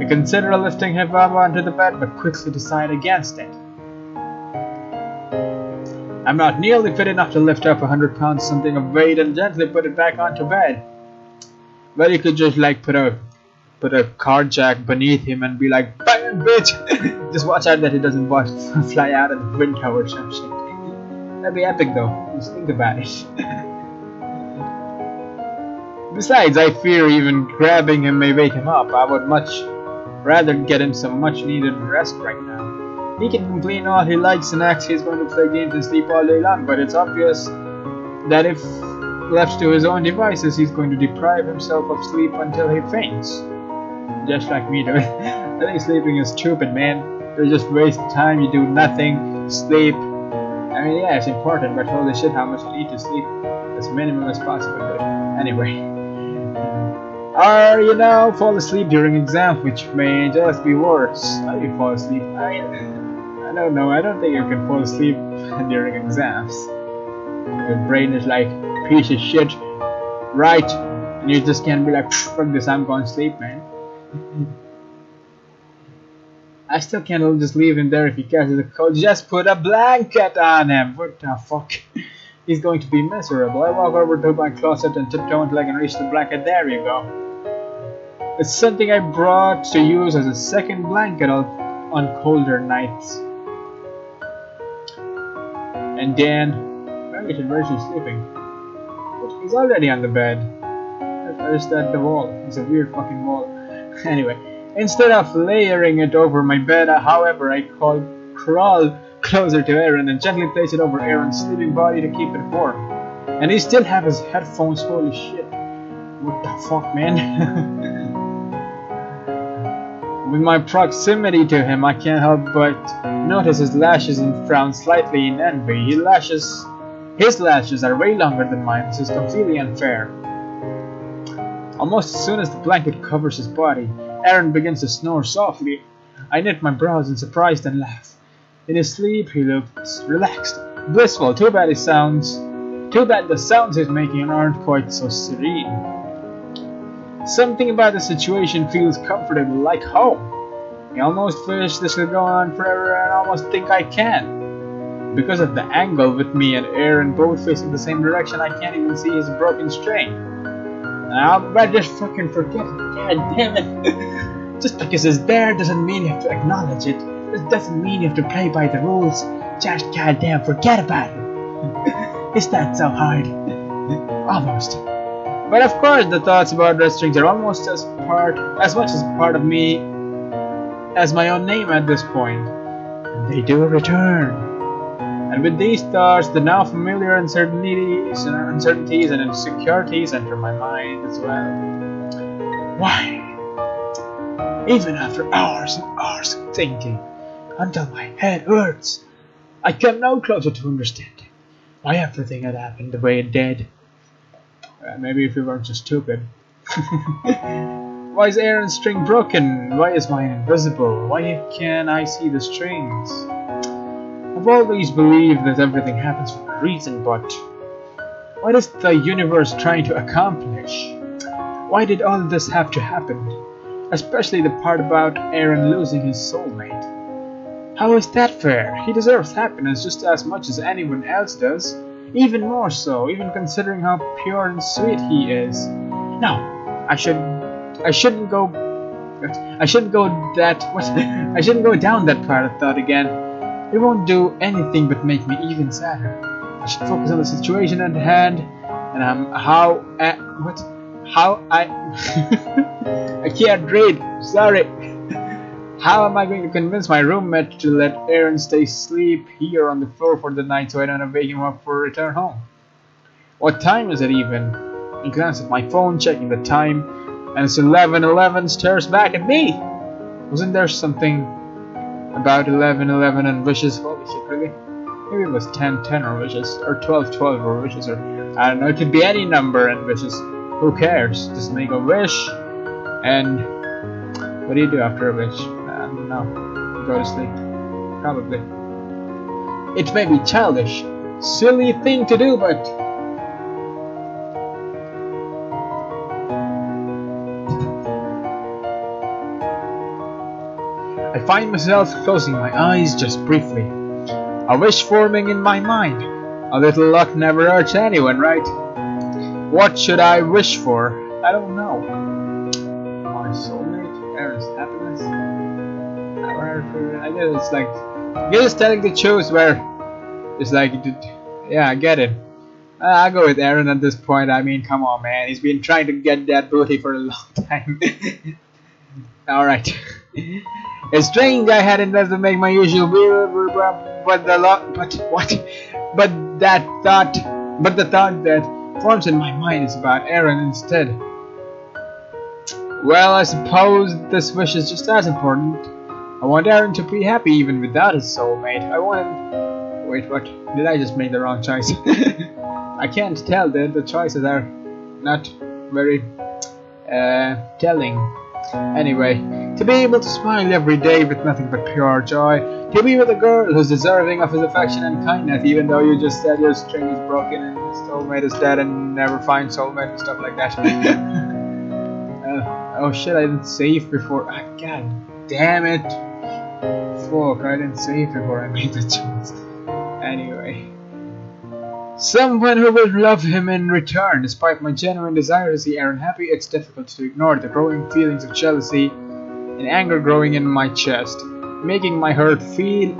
I consider lifting him up onto the bed, but quickly decide against it. I'm not nearly fit enough to lift up 100 pounds something of weight and gently put it back onto bed. Well, you could just like put a car jack beneath him and be like, bam, bitch! Just watch out that he doesn't fly out of the window or some shit. That'd be epic though. Just think about it. Besides, I fear even grabbing him may wake him up. I would much rather get him some much needed rest right now. He can complain all he likes and acts he's going to play games and sleep all day long, but it's obvious that if left to his own devices, he's going to deprive himself of sleep until he faints. Just like me doing. I think sleeping is stupid, man. You just waste time, you do nothing, sleep. I mean, yeah, it's important, but holy shit, how much you need to sleep as minimum as possible. But anyway. Or, you know, fall asleep during exams, which may just be worse. How do you fall asleep? I don't know, I don't think you can fall asleep during exams. Your brain is like, piece of shit, right? And you just can't be like, fuck this, I'm going to sleep, man. I still can't just leave him there if he catches a cold. Just put a blanket on him. What the fuck? He's going to be miserable. I walk over to my closet and tiptoe until I can reach the blanket. There you go. It's something I brought to use as a second blanket on colder nights. And Dan, where is she sleeping? He's already on the bed. Where's that the wall? It's a weird fucking wall. Anyway, instead of layering it over my bed, however, I crawl closer to Aaron and gently place it over Aaron's sleeping body to keep it warm. And he still have his headphones. Holy shit! What the fuck, man? With my proximity to him, I can't help but notice his lashes and frown slightly in envy. His lashes are way longer than mine. This is completely unfair. Almost as soon as the blanket covers his body, Aaron begins to snore softly. I knit my brows in surprise and laugh. In his sleep, he looks relaxed, blissful. Too bad the sounds he's making aren't quite so serene. Something about the situation feels comfortable, like home. I almost wish this could go on forever, and I almost think I can. Because of the angle with me and Aaron both facing the same direction, I can't even see his broken strain. I just fucking forget it. God damn it. Just because it's there doesn't mean you have to acknowledge it. It doesn't mean you have to play by the rules. Just goddamn forget about it. It's not so hard. Almost. But of course the thoughts about red strings are almost as much as part of me as my own name at this point. And they do return. And with these thoughts, the now familiar uncertainties and insecurities enter my mind as well. Why? Even after hours and hours of thinking, until my head hurts, I come no closer to understanding why everything had happened the way it did. Maybe if we weren't so stupid. Why is Aaron's string broken? Why is mine invisible? Why can't I see the strings? I've always believed that everything happens for a reason, but what is the universe trying to accomplish? Why did all of this have to happen? Especially the part about Aaron losing his soulmate. How is that fair? He deserves happiness just as much as anyone else does. Even more so, even considering how pure and sweet he is. No, I shouldn't go down that path of thought again. It won't do anything but make me even sadder. I should focus on the situation at hand, and I can't read, sorry. How am I going to convince my roommate to let Aaron stay asleep here on the floor for the night so I don't wake him up for a return home? What time is it even? I glance at my phone, checking the time, and it's 11:11 stares back at me. Wasn't there something about 11:11 and wishes? Holy shit, really? Maybe it was 10:10 or wishes, or 12:12 or wishes, or I don't know, it could be any number and wishes. Who cares? Just make a wish, and what do you do after a wish? I don't know. Go to sleep. Probably. It may be childish, silly thing to do, but I find myself closing my eyes just briefly. A wish forming in my mind. A little luck never hurts anyone, right? What should I wish for? I don't know. My soulmate, Aaron's happiness. I guess it's like, I guess it's telling to choose where it's like, yeah, I get it. I'll go with Aaron at this point. I mean, come on, man. He's been trying to get that booty for a long time. Alright. It's strange I hadn't left to make my usual but the thought that forms in my mind is about Aaron instead. Well, I suppose this wish is just as important. I want Aaron to be happy even without his soulmate. I want him... Wait, what? Did I just make the wrong choice? I can't tell that the choices are not very telling. Anyway, to be able to smile every day with nothing but pure joy, to be with a girl who's deserving of his affection and kindness, even though you just said your string is broken and his soulmate is dead and never find soulmate and stuff like that. Oh shit, I didn't save before. God damn it. Fuck, I didn't save before I made the choice. Anyway. Someone who will love him in return. Despite my genuine desire to see Aaron happy, it's difficult to ignore the growing feelings of jealousy and anger growing in my chest, making my heart feel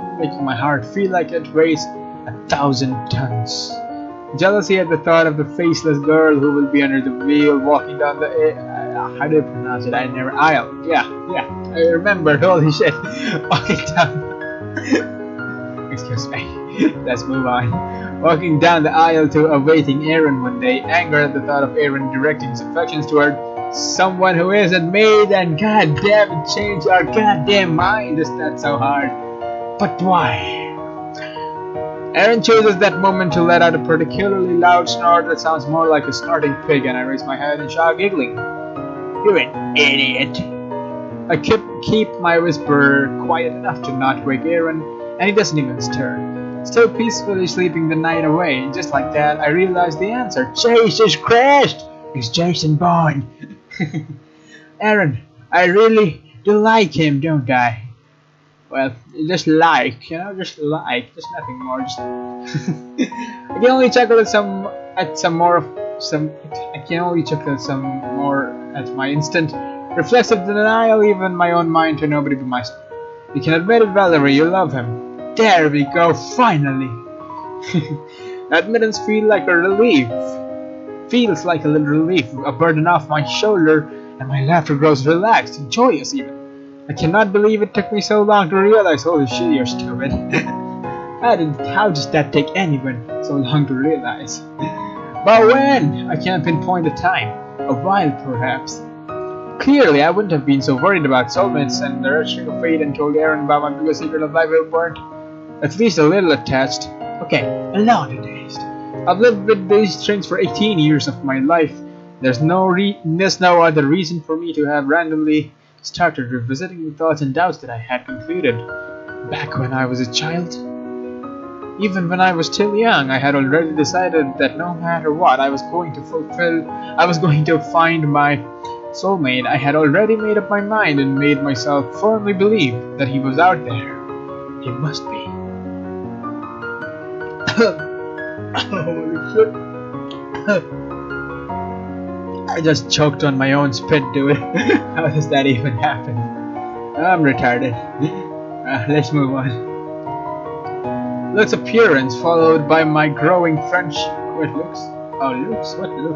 like it weighs 1,000 tons. Jealousy at the thought of the faceless girl who will be under the wheel walking down the how do you pronounce it? Aisle. Yeah, I remember. Holy shit. Walking down. Excuse me. Let's move on. Walking down the aisle to awaiting Aaron one day, anger at the thought of Aaron directing his affections toward someone who isn't made, and goddamn it, change our goddamn mind. Is that so hard? But why? Aaron chooses that moment to let out a particularly loud snort that sounds more like a snorting pig, and I raise my head and shout, giggling. You're an idiot. I keep my whisper quiet enough to not wake Aaron, and he doesn't even stir. Still peacefully sleeping the night away. Just like that, I realized the answer. Jesus Christ! It's Jason Bourne. Aaron, I really do like him, don't I? Well, just like, just nothing more. Just I can only chuckle at my instant reflexive denial, even my own mind to nobody but myself. You can admit it, Valerie, you love him. There we go, finally. Admittance feels like a little relief, a burden off my shoulder, and my laughter grows relaxed and joyous even. I cannot believe it took me so long to realize. Holy shit, you're stupid. How does that take anyone so long to realize? But when? I can't pinpoint a time. A while, perhaps. Clearly, I wouldn't have been so worried about soulmates and the string of fate and told Aaron about my biggest secret of life if we weren't at least a little attached. Okay, a lot attached. I've lived with these strings for 18 years of my life. There's no other reason for me to have randomly started revisiting the thoughts and doubts that I had concluded back when I was a child. Even when I was still young, I had already decided that no matter what, I was going to find my soulmate. I had already made up my mind and made myself firmly believe that he was out there. He must be. Holy shit. I just choked on my own spit, dude. How does that even happen? I'm retarded. Let's move on. Luke's appearance followed by my growing friendship. Wait, Luke's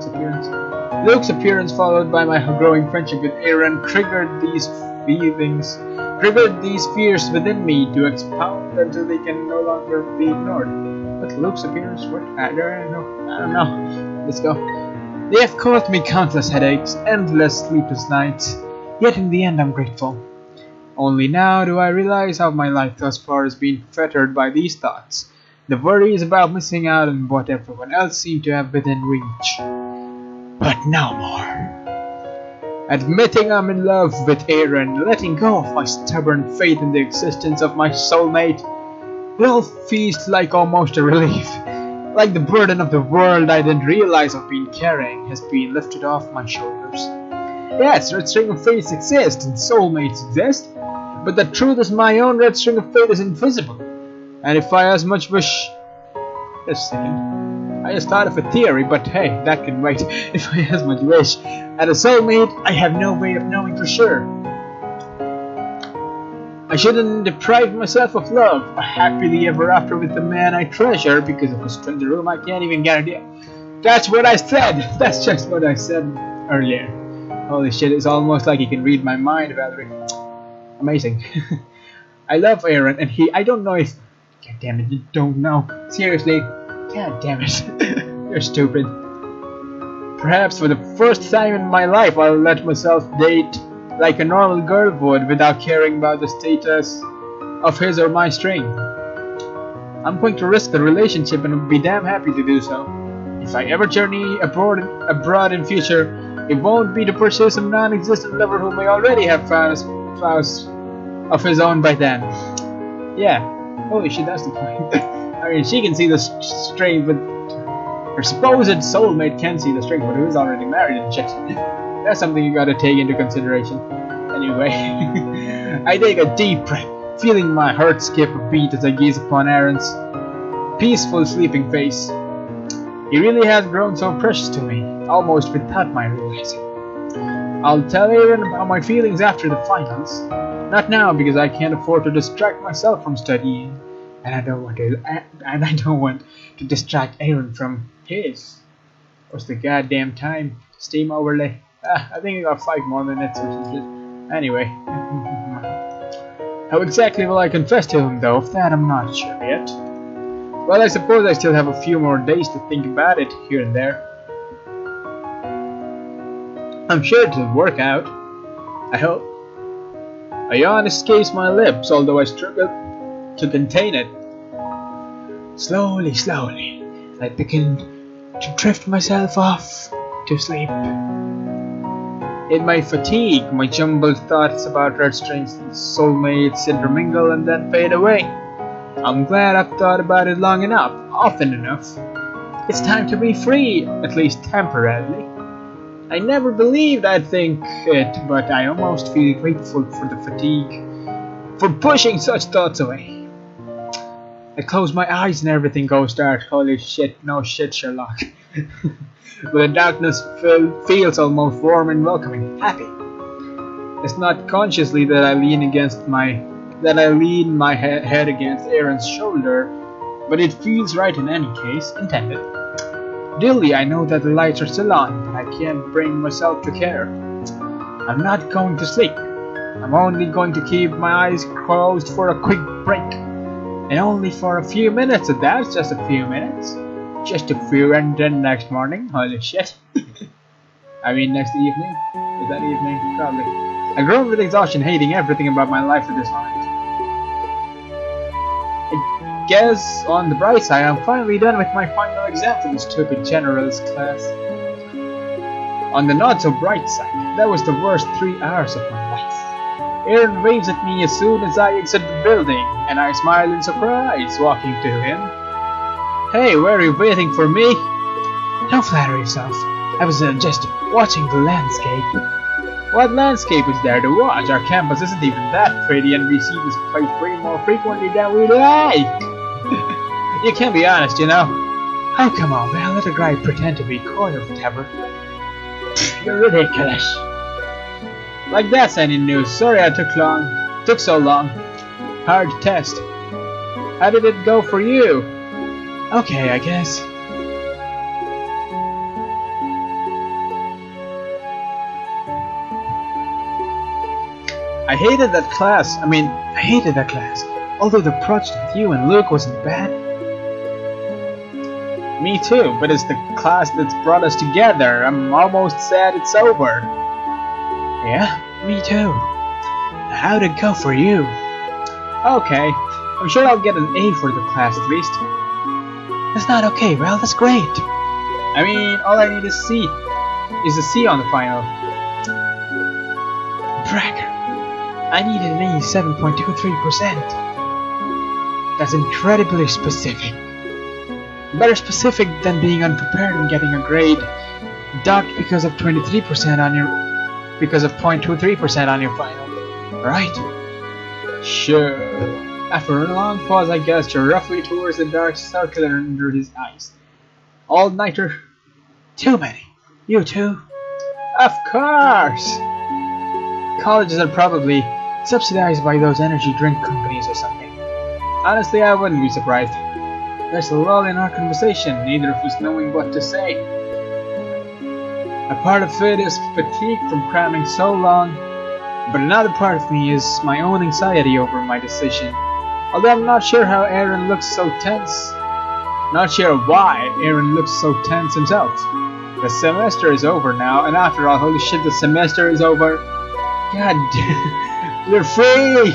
appearance. Luke's appearance followed by my growing friendship with Aaron triggered these fears within me to expound until they can no longer be ignored. But Luke's appearance, what? I don't know. Let's go. They have caused me countless headaches, endless sleepless nights, yet in the end I'm grateful. Only now do I realize how my life thus far has been fettered by these thoughts. The worries about missing out on what everyone else seemed to have within reach. But no more. Admitting I'm in love with Aaron, letting go of my stubborn faith in the existence of my soulmate, it all feels like almost a relief. Like the burden of the world I didn't realize I've been carrying has been lifted off my shoulders. Yes, red string of fates exist and soulmates exist, But the truth is my own red string of fate is invisible. And if I as much wish... Just a second. I just thought of a theory, but hey, that can wait. If I as much wish at a soulmate, I have no way of knowing for sure. I shouldn't deprive myself of love, a happily ever after with the man I treasure because of a stranger whom I can't even guarantee. That's what I said! That's just what I said earlier. Holy shit, it's almost like he can read my mind, Valerie. Amazing. I love Aaron, and I don't know if... God damn it, you don't know. Seriously, god damn it. You're stupid. Perhaps for the first time in my life, I'll let myself date like a normal girl would without caring about the status of his or my string. I'm going to risk the relationship and I'll be damn happy to do so. If I ever journey abroad in future, it won't be to pursue some non-existent lover whom I already have found a spouse of his own by then. Yeah, holy shit, that's the point. I mean, she can see the string, but her supposed soulmate can see the string, but who's already married and shit. That's something you gotta take into consideration. Anyway, I take a deep breath, feeling my heart skip a beat as I gaze upon Aaron's peaceful sleeping face. He really has grown so precious to me, almost without my realizing. I'll tell Aaron about my feelings after the finals. Not now, because I can't afford to distract myself from studying, and I don't want to distract Aaron from his. What's the goddamn time? Steam overlay. I think I got 5 more minutes or something. Anyway. How exactly will I confess to him though? Of that I'm not sure yet. Well, I suppose I still have a few more days to think about it here and there. I'm sure it'll work out. I hope. A yawn escapes my lips, although I struggle to contain it. Slowly, I begin to drift myself off to sleep. In my fatigue, my jumbled thoughts about red strings and soulmates intermingle and then fade away. I'm glad I've thought about it long enough, often enough. It's time to be free, at least temporarily. I never believed I'd think it, but I almost feel grateful for the fatigue, for pushing such thoughts away. I close my eyes and everything goes dark. Holy shit, no shit, Sherlock. But the darkness feels almost warm and welcoming, happy. It's not consciously that I lean my head against Aaron's shoulder, but it feels right in any case, intended. Dully, I know that the lights are still on, but I can't bring myself to care. I'm not going to sleep. I'm only going to keep my eyes closed for a quick break. And only for a few minutes at that, just a few minutes. Just a few, and then next morning, holy shit. I mean next evening? Is that evening? Probably. I groan with exhaustion, hating everything about my life at this moment. I guess on the bright side, I'm finally done with my final exam for this stupid generalist class. On the not so bright side, that was the worst 3 hours of my life. Aaron waves at me as soon as I exit the building, and I smile in surprise, walking to him. Hey, were you waiting for me? Don't flatter yourself. I was just watching the landscape. What landscape is there to watch? Our campus isn't even that pretty, and we see this place way more frequently than we'd like. You can't be honest, you know. Oh, come on, man. Let a guy pretend to be coy or whatever. You're ridiculous. Like that's any news. Sorry I took so long. Hard test. How did it go for you? Okay, I guess. I hated that class. Although the project with you and Luke wasn't bad. Me too, but it's the class that's brought us together. I'm almost sad it's over. Yeah, me too. How'd it go for you? Okay, I'm sure I'll get an A for the class at least. That's not okay, well, that's great. I mean, all I need is a C on the final. Bragger. I needed an A 7.23%. That's incredibly specific. Better specific than being unprepared and getting a grade docked because of 23% on your 0.23% on your final, right? Sure. After a long pause, I gestured roughly towards the dark circle under his eyes. All-nighter? Too many. You too? Of course! Colleges are probably subsidized by those energy drink companies or something. Honestly, I wouldn't be surprised. There's a lull in our conversation, neither of us knowing what to say. A part of it is fatigue from cramming so long, but another part of me is my own anxiety over my decision. Although I'm not sure how Aaron looks so tense. Not sure why Aaron looks so tense himself. The semester is over now, and after all, holy shit, the semester is over. God damn, we're free!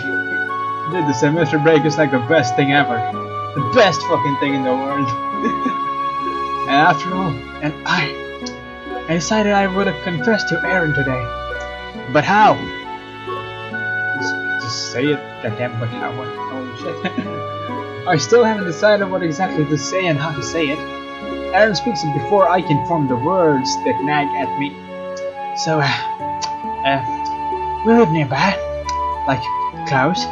Dude, the semester break is like the best thing ever. The best fucking thing in the world. And after all, I decided I would have confessed to Aaron today. But how? Just say it, goddamn, but how? Holy shit. I still haven't decided what exactly to say and how to say it. Aaron speaks it before I can form the words that nag at me. So, we live nearby. Like, close.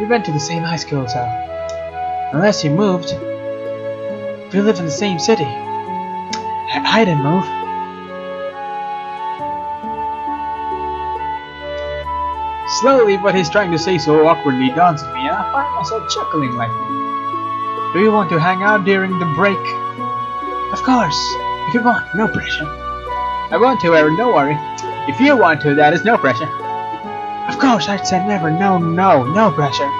We went to the same high school, so unless you moved, we live in the same city. I didn't move. Slowly, what he's trying to say so awkwardly dawns on me, and I find myself chuckling lightly. Do you want to hang out during the break? Of course, if you want, no pressure. I want to, Aaron, don't worry. If you want to, that is no pressure. Of course, I'd say never, no pressure.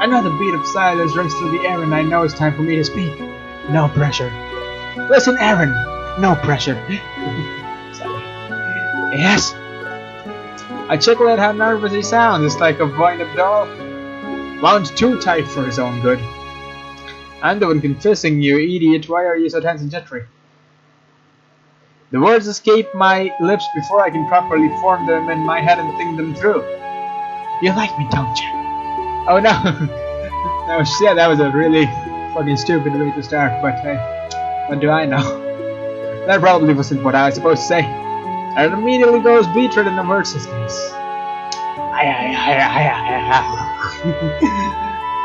Another beat of silence rings through the air and I know it's time for me to speak. No pressure. Listen, Aaron, no pressure. Sorry. Yes? I chuckle at how nervous he sounds. It's like a wind-up doll. Wound too tight for his own good. I'm the one confessing, you idiot. Why are you so tense and jittery? The words escape my lips before I can properly form them in my head and think them through. You like me, don't you? Oh no. No shit, that was a really fucking stupid way to start, but hey, what do I know? That probably wasn't what I was supposed to say. And it immediately goes beater than the words his face.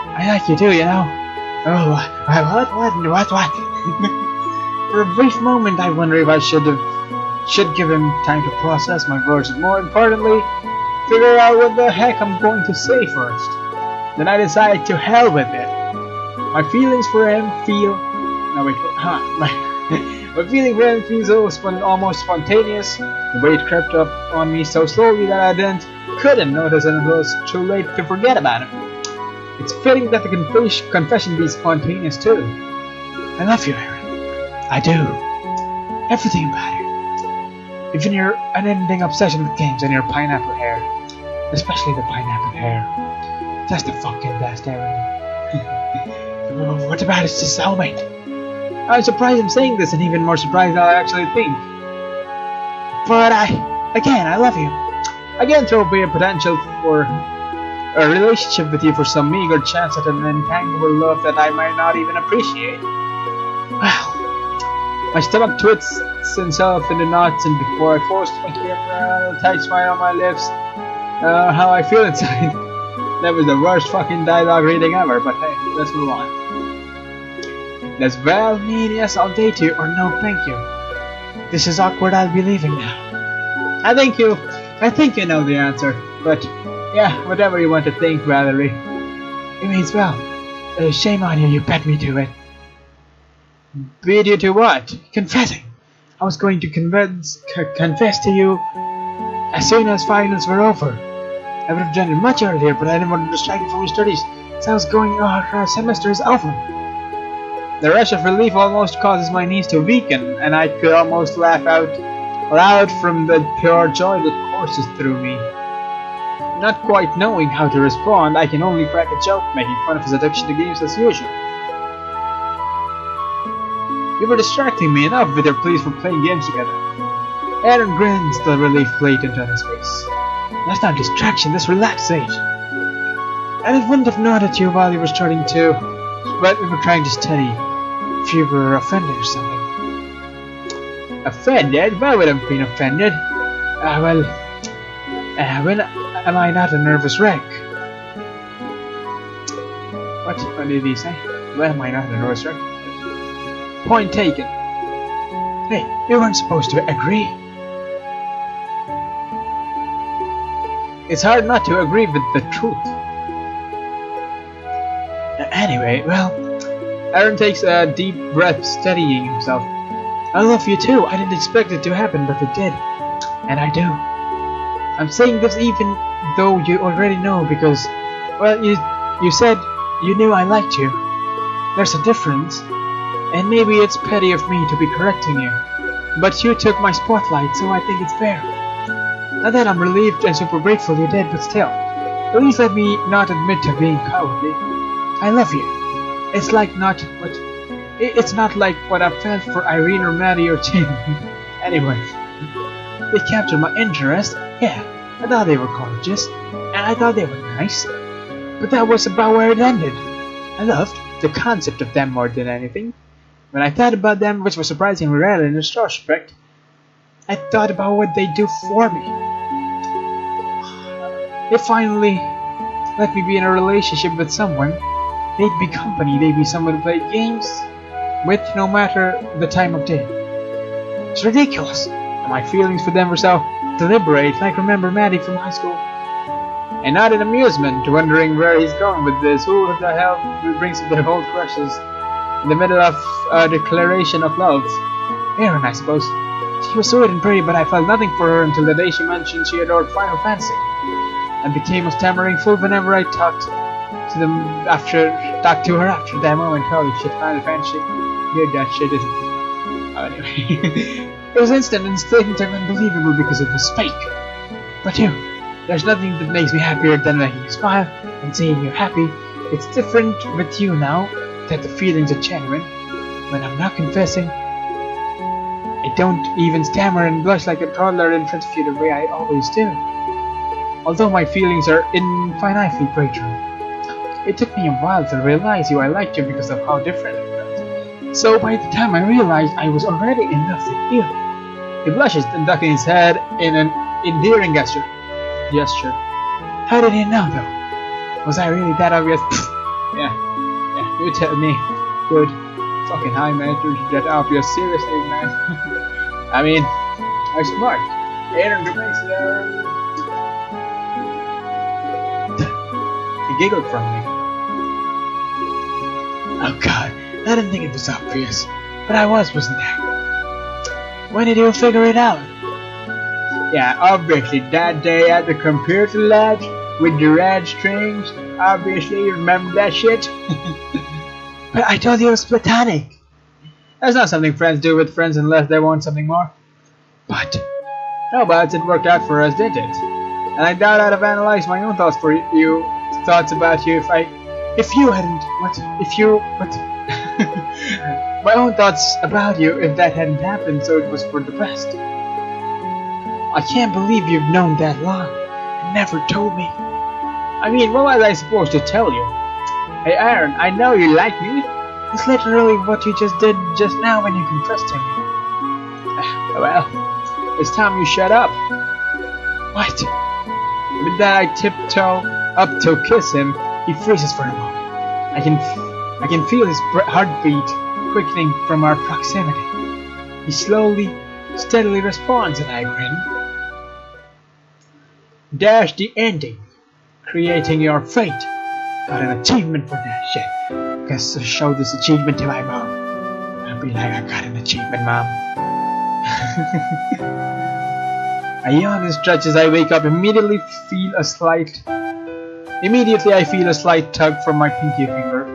I like you too, you know. Oh, what? For a brief moment, I wonder if I should give him time to process my words, and more importantly, figure out what the heck I'm going to say first. Then I decide to hell with it. My feelings for him feel... No, wait, my feeling for him feels almost spontaneous. The weight crept up on me so slowly that I couldn't notice until it was too late to forget about him. It's fitting that the confession be spontaneous too. I love you, Aaron. I do. Everything about you. Even your unending obsession with games and your pineapple hair. Especially the pineapple hair. That's the fucking best, Aaron. What about his soulmate? I'm surprised I'm saying this and even more surprised that I actually think. But I love you. I can't throw away a potential for a relationship with you for some meager chance at an intangible love that I might not even appreciate. Well, my stomach twists itself into knots, and before I forced my tight smile on my lips, how I feel inside. That was the worst fucking dialogue reading ever, but hey, let's move on. Does well mean yes, I'll date you, or no, thank you? This is awkward, I'll be leaving now. I think you know the answer, but yeah, whatever you want to think, Valerie. It means well. Shame on you, you bet me to it. Beat you to what? Confessing. I was going to confess to you as soon as finals were over. I would have done it much earlier, but I didn't want to distract you from your studies. So I was going, our semester is over. The rush of relief almost causes my knees to weaken, and I could almost laugh out loud from the pure joy that courses through me. Not quite knowing how to respond, I can only crack a joke, making fun of his addiction to games as usual. You were distracting me enough with your pleas for playing games together. Aaron grins, the relief blatant on his face. That's not distraction, that's relaxation. And it wouldn't have nodded at you while you were starting to, but we were trying to study if you were offended or something. Offended? Why would I have been offended? Well, am I not a nervous wreck? What did he say? Why am I not an oyster? Point taken. Hey, you weren't supposed to agree. It's hard not to agree with the truth. Anyway, well, Aaron takes a deep breath, steadying himself. I love you too. I didn't expect it to happen, but it did. And I do. I'm saying this even though you already know because, well, you said you knew I liked you. There's a difference. And maybe it's petty of me to be correcting you. But you took my spotlight, so I think it's fair. And then I'm relieved and super grateful you did, but still. Please let me not admit to being cowardly. I love you. It's not like what I felt for Irene or Maddie or Tim. Anyway, they captured my interest. Yeah, I thought they were gorgeous, and I thought they were nice. But that was about where it ended. I loved the concept of them more than anything. When I thought about them, which was surprisingly rare in retrospect, I thought about what they do for me. They finally let me be in a relationship with someone. They'd be company, they'd be someone to play games with no matter the time of day. It's ridiculous. And my feelings for them were so deliberate, like remember Maddie from high school. And not in amusement, wondering where he's going with this. Who the hell brings up their old crushes in the middle of a declaration of love? Erin, I suppose. She was sweet and pretty, but I felt nothing for her until the day she mentioned she adored Final Fantasy, and became a stammering fool whenever I talked to her after that moment. Holy shit, Final Fantasy. Weird that shit, isn't it? Anyway. It was instant and blatant and unbelievable because it was fake. But you, there's nothing that makes me happier than making you smile and seeing you happy. It's different with you now that the feelings are genuine. When I'm not confessing, I don't even stammer and blush like a toddler in front of you the way I always do. Although my feelings are infinitely greater. It took me a while to realize I liked you because of how different it felt. So by the time I realized I was already in love with you. He blushes and ducking his head in an endearing gesture. How did he know though? Was I really that obvious? Yeah, you tell me. Good. Fucking high man, you're that obvious. Seriously, man. I mean, I'm smart. Aaron makes He giggled from me. Oh god, I didn't think it was obvious. But I wasn't I? When did you figure it out? Yeah, obviously, that day at the computer lab with the red strings. Obviously, you remember that shit? But I told you it was platonic. That's not something friends do with friends unless they want something more. But it worked out for us, didn't it? And I doubt I'd have analyzed my own thoughts about you if you hadn't, my own thoughts about you if that hadn't happened, so it was for the best. I can't believe you've known that long and never told me. I mean, what was I supposed to tell you? Hey Aaron, I know you like me. It's literally what you just did just now when you confessed to me. Well, it's time you shut up. What? With that I tiptoe up to kiss him. He freezes for a moment. I can feel his heartbeat quickening from our proximity. He steadily responds, and I grin. Dash the ending. Creating your fate. Got an achievement for that shit. Guess I'll show this achievement to my mom. I'll be like, I got an achievement, mom. I yawn and stretch as I wake up. Immediately I feel a slight tug from my pinky finger.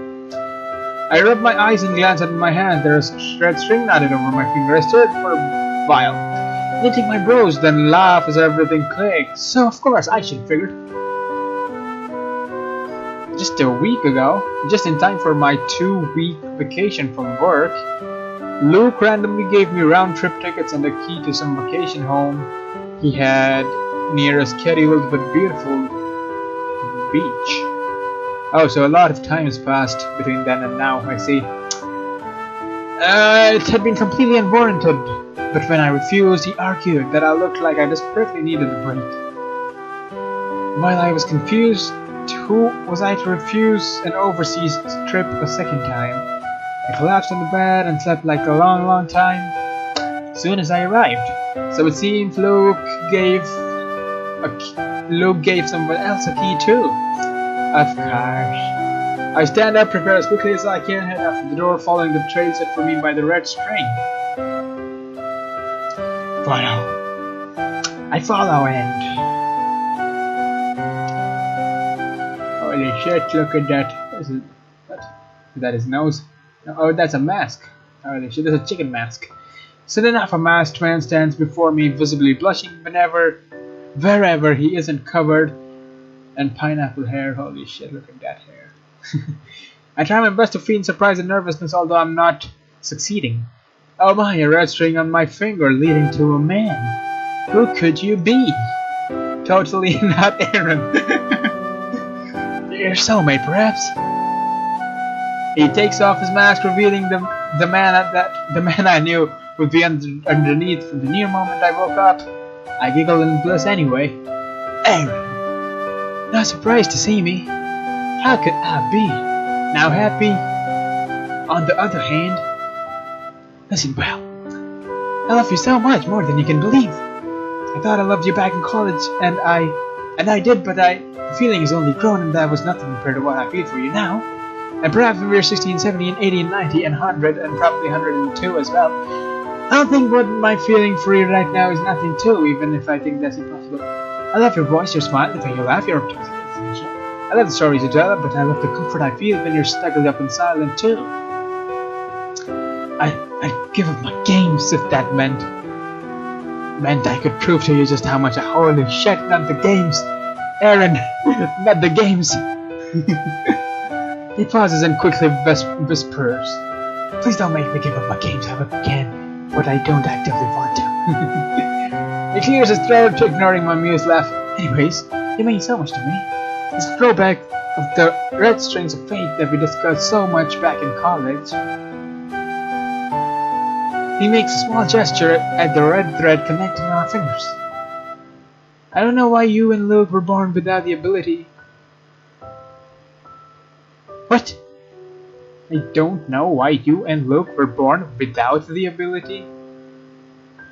I rub my eyes and glance at my hand. There is a red string knotted over my finger. I stare for a while, knitting my brows, then laugh as everything clicks. So of course I should figure. Just a week ago, just in time for my 2-week vacation from work, Luke randomly gave me round-trip tickets and a key to some vacation home he had near a scheduled but beautiful beach. Oh, so a lot of time has passed between then and now, I see. It had been completely unwarranted, but when I refused, he argued that I looked like I desperately needed a break. While I was confused, But who was I to refuse an overseas trip a second time? I collapsed on the bed and slept like a long time as soon as I arrived. So it seems Luke gave someone else a key too. Of course. I stand up, prepare as quickly as I can, head out the door, following the trail set for me by the red string. I follow and... Holy shit, look at that. What? Is that his nose? Oh, that's a mask. Holy shit, that's a chicken mask. Soon enough, a masked man stands before me, visibly blushing wherever he isn't covered in pineapple hair. Holy shit, look at that hair. I try my best to feign surprise and nervousness, although I'm not succeeding. Oh my, a red string on my finger leading to a man. Who could you be? Totally not Aaron. Your soulmate, perhaps? He takes off his mask, revealing the man I knew would be underneath from the near moment I woke up. I giggled in bliss anyway. Aaron! Not surprised to see me. How could I be? Now happy? On the other hand, listen well. I love you so much, more than you can believe. I thought I loved you back in college, and I did, but the feeling has only grown, and that was nothing compared to what I feel for you now. And perhaps when we were 16, 17, 80, 90, and 100, and probably 102 as well. I don't think what my feeling for you right now is nothing too, even if I think that's impossible. I love your voice, your smile, the way you laugh, your optimism. I love the stories you tell, but I love the comfort I feel when you're snuggled up and silent too. I'd give up my games if that meant I could prove to you just how much holy shit, not the games. Aaron, not the games. He pauses and quickly whispers, please don't make me give up my games. I can, but I don't actively want to. He clears his throat, ignoring my amused laugh. Anyways, you mean so much to me. It's a throwback of the red strings of fate that we discussed so much back in college. He makes a small gesture at the red thread connecting our fingers. I don't know why you and Luke were born without the ability. What? I don't know why you and Luke were born without the ability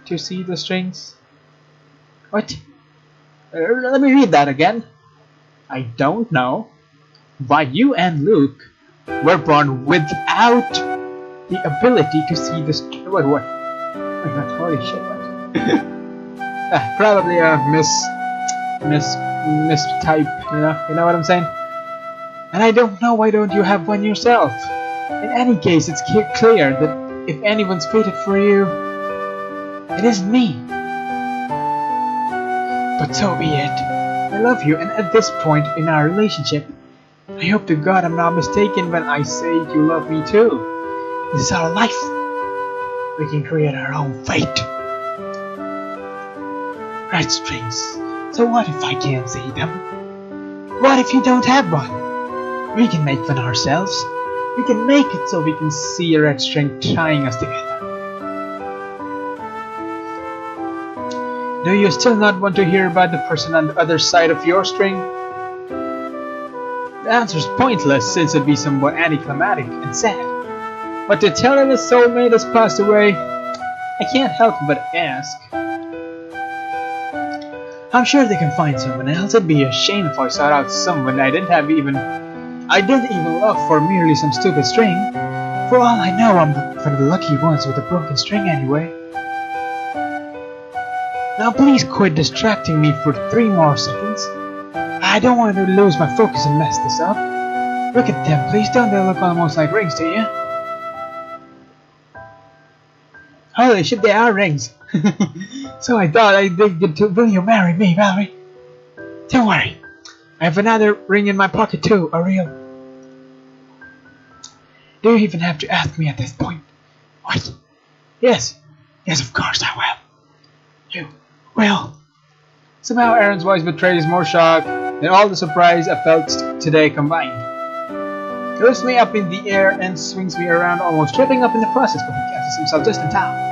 to see the strings. What? Let me read that again. I don't know why you and Luke were born without the ability to see the strings. What? Oh my god, holy shit, what? Probably a mistype, you know what I'm saying? And I don't know, why don't you have one yourself? In any case, it's clear that if anyone's fated for you, it isn't me. But so be it. I love you, and at this point in our relationship, I hope to God I'm not mistaken when I say you love me too. This is our life. We can create our own fate. Red strings. So what if I can't see them? What if you don't have one? We can make one ourselves. We can make it so we can see a red string tying us together. Do you still not want to hear about the person on the other side of your string? The answer is pointless, since it would be somewhat anticlimactic and sad. But to tell that his soulmate has passed away, I can't help but ask. I'm sure they can find someone else. It'd be a shame if I sought out someone I didn't even love for merely some stupid string. For all I know, I'm one of the lucky ones with a broken string anyway. Now please quit distracting me for 3 more seconds. I don't want to lose my focus and mess this up. Look at them, please. Don't they look almost like rings to you? Holy shit, they are rings. So I thought I did too. Will you marry me, Valerie? Don't worry. I have another ring in my pocket too, a real. Do you even have to ask me at this point? What? Yes. Yes, of course I will. You will. Somehow Aaron's voice betrays more shock than all the surprise I felt today combined. He lifts me up in the air and swings me around, almost tripping up in the process, but he catches himself just in time.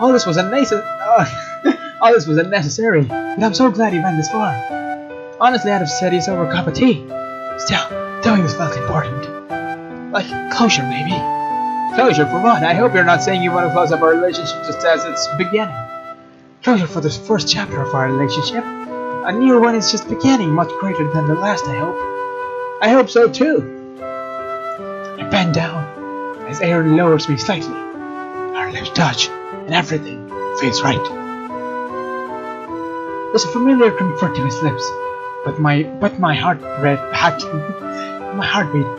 All this was unnecessary, but I'm so glad he went this far. Honestly, I'd have said it's over a cup of tea. Still, doing this felt important. Like closure, maybe. Closure for what? I hope you're not saying you want to close up our relationship just as it's beginning. Closure for this first chapter of our relationship. A new one is just beginning, much greater than the last, I hope. I hope so too. I bend down as Aaron lowers me slightly. Our lips touch, and everything feels right. There's a familiar comfort in his lips, but my heartbeat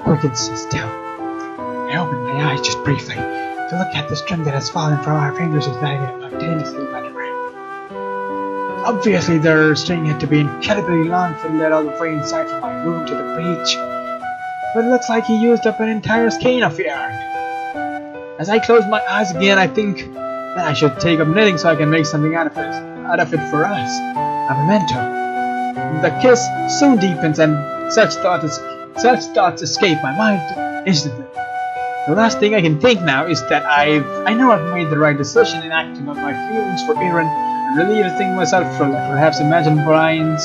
quickens still. I open my eyes just briefly to look at the string that has fallen from our fingers as they simultaneously went around. Obviously, the string had to be incredibly long for let all the way inside from my room to the beach, but it looks like he used up an entire skein of yarn. As I close my eyes again, I think that I should take up knitting so I can make something out of it for us, a memento. The kiss soon deepens, and such thoughts escape my mind instantly. The last thing I can think now is that I know I've made the right decision in acting on my feelings for Aaron and relieving myself from perhaps imagined Brian's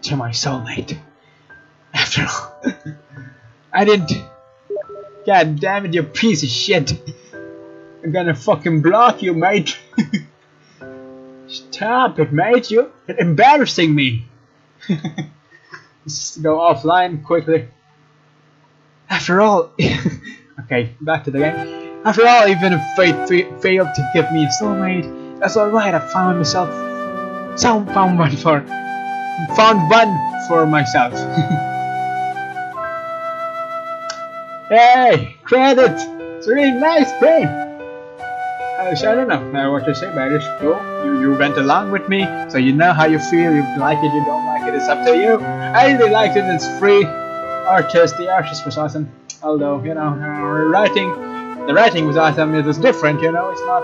to my soulmate. After all, I didn't. God damn it, you piece of shit! I'm gonna fucking block you, mate. Stop it, mate! You're embarrassing me. Let's go offline quickly. After all, okay, back to the game. After all, even if fate failed to give me a soulmate, that's alright. I found one for myself. Hey, credit! It's a really nice game. I don't know what to say about it. Cool. You went along with me, so you know how you feel. You like it, you don't like it. It's up to you. I really liked it. It's free. The artist was awesome. Although, you know, the writing was awesome. It was different, you know. It's not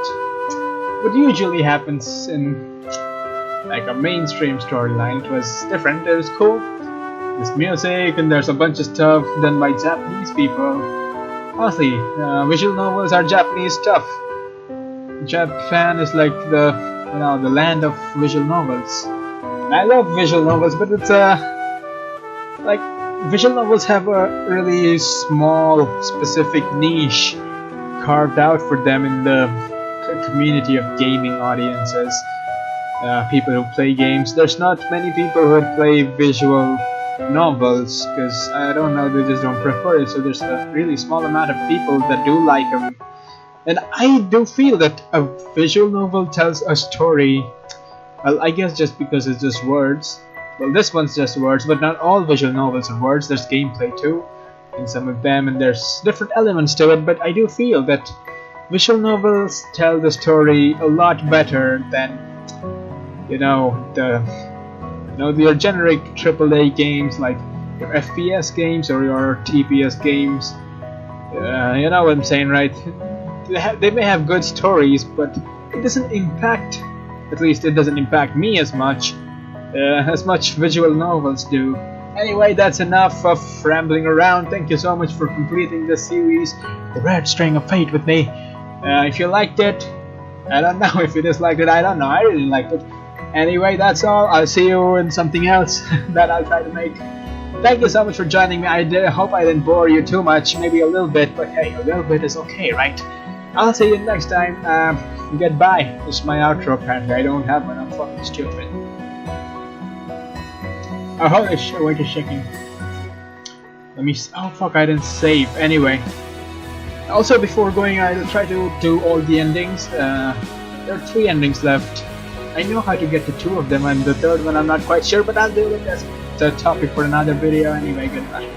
what usually happens in like a mainstream storyline. It was different. It was cool. There's music and there's a bunch of stuff done by Japanese people. Honestly, visual novels are Japanese stuff. Japan is like the land of visual novels. And I love visual novels, but it's like visual novels have a really small, specific niche carved out for them in the community of gaming audiences. People who play games. There's not many people who would play visual novels because I don't know, they just don't prefer it. So there's a really small amount of people that do like them. And I do feel that a visual novel tells a story. Well, I guess just because it's just words. Well, this one's just words, but not all visual novels are words. There's gameplay too in some of them, and there's different elements to it. But I do feel that visual novels tell the story a lot better than your generic AAA games like your FPS games or your TPS games. You know what I'm saying, right? They may have good stories, but it doesn't impact. At least it doesn't impact me as much visual novels do. Anyway, that's enough of rambling around. Thank you so much for completing this series, The Red String of Fate, with me. If you liked it, I don't know. If you disliked it, I don't know. I really liked it. Anyway, that's all. I'll see you in something else that I'll try to make. Thank you so much for joining me. I hope I didn't bore you too much. Maybe a little bit, but hey, a little bit is okay, right? I'll see you next time. Goodbye. This is my outro, apparently. I don't have one. I'm fucking stupid. Oh, holy shit. Wait a second. Oh, fuck. I didn't save. Anyway. Also, before going, I'll try to do all the endings. There are 3 endings left. I know how to get to 2 of them, and the 3rd one I'm not quite sure, but I'll do it as a topic for another video. Anyway, goodbye.